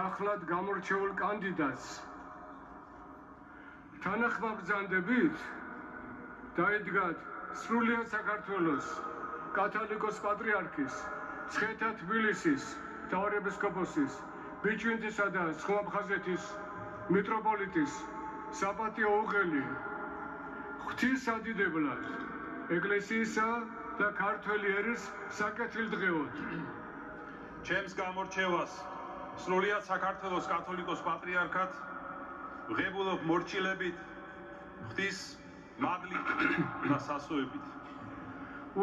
ახლად გამორჩეულ კანდიდატს თანახმაბრძანდებით დაიდგათ სრულიად საქართველოს კათოლიკოს პატრიარქის, მცხეთა თბილისის მთავარეპისკოპოსის, ბიჭვინთისა და სხვა-აბხაზეთის მიტროპოლიტის საპატიო უღელი ღვთისადიდებლად ეკლესიისა და ქართველი ერის საკეთილდღეოდ. ჩემს გამორჩევას სრულიად საქართველოს კათოლიკოს პატრიარქად ვღებულობ მორჩილებით, ღვთის მადლით და სასუებით.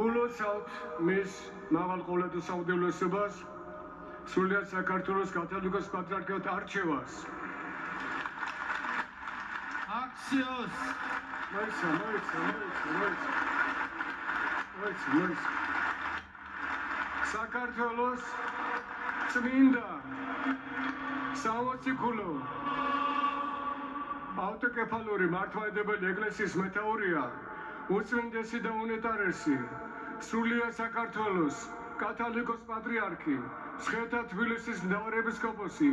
ულოცავთ მის მაღალყოლადო საუდევლესობას, სრულიად საქართველოს კათოლიკოს პატრიარქად არჩევას. აქციოს! მოიცა. საქართველოს წმინდა სამოციქულო ავტოკეფალური მართლმადიდებელი ეკლესიის მეთაურია უწმინდესი და უნეტარესი სრულიად საქართველოს კათოლიკოს პატრიარქი, მცხეთა თბილისის მთავარეპისკოპოსი,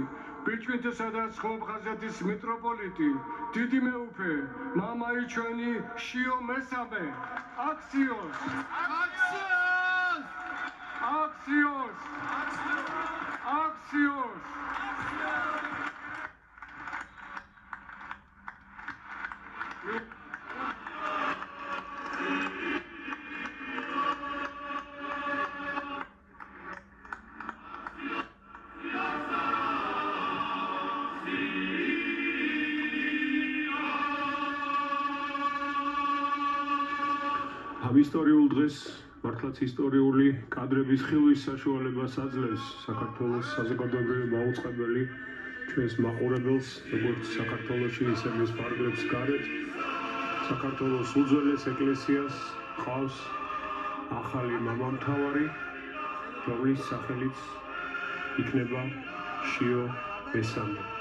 ბიჭვინთისა და სხვა-აბხაზეთის მიტროპოლიტი, დიდი მეუფე, მამაი ჩვენი შიო მესამე. აქციოს! ამ ისტორიულ დღეს მართლაც ისტორიული კადრების ხილვის საშუალებას აძლევს საქართველოს საზოგადოებრივი მაუწყებელი ჩვენს მაყურებელს, როგორც საქართველოში, ისე მის ფარგლებს გარეთ, საქართველოს უძველეს ეკლესიას ყავს ახალი მამამთავარი, რომლის სახელიც იქნება შიო მესამე.